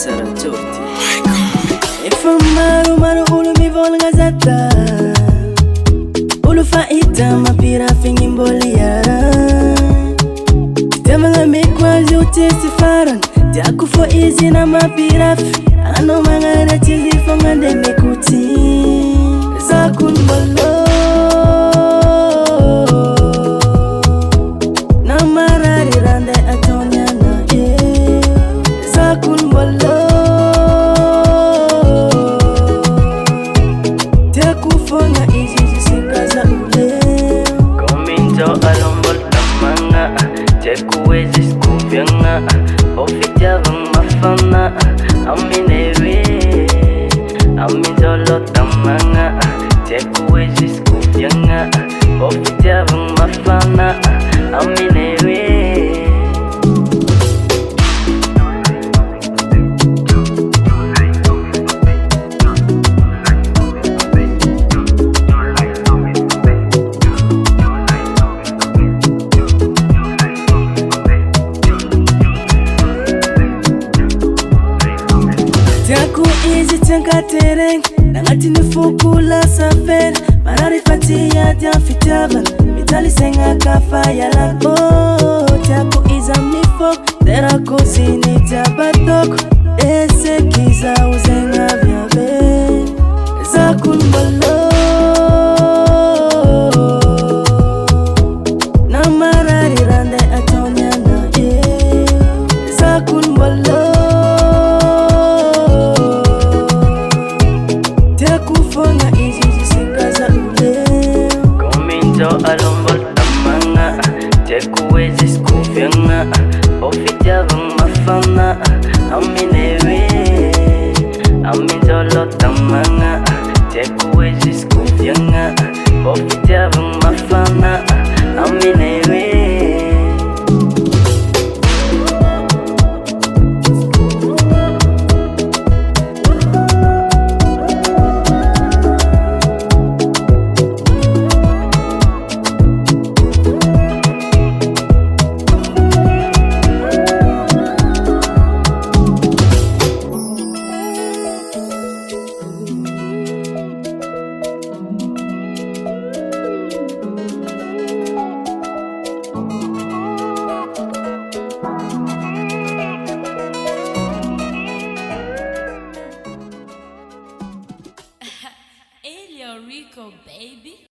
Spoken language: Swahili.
Sarajorty. Efa maro olo mivolagna zata, olo fahita mampirafignim-bolia. Tiavagna meko azy io tsisy farany, tiako fô izy na mampirafy. Anao magnaratsy izy fogna nde mikoty zakony mbôlô. Na marary raha nde ataony ana zakony mbôlô. Tiako fogna izy sikaza uleo. Kominjo alombol tamanga, tiako izy skufianga. Ofitiavang mafana, aminewe. Aminjolo tamanga, tiako izy skufianga. Ofitiavang mafana, aminewe. Tiako izy tiankatereny, nagnatiny fokula safera. Marary fatia tian fitiavana, mitaly saigna kafayalana. Tiako izy amin'ny foko, terako ziny tiabatoko. Esekiza ozaigna viave zakony mbôlô. Na marary raha nde ataony ana zakony mbôlô. Fogna izy sikaza uleo. Kominjo alombol tamanga, tiako izy skufianga. Ofitiavang mafana, aminewe. Aminjolo tamanga, tiako izy skufianga. Ofitiavang mafana, aminewe. Elio Rico, baby.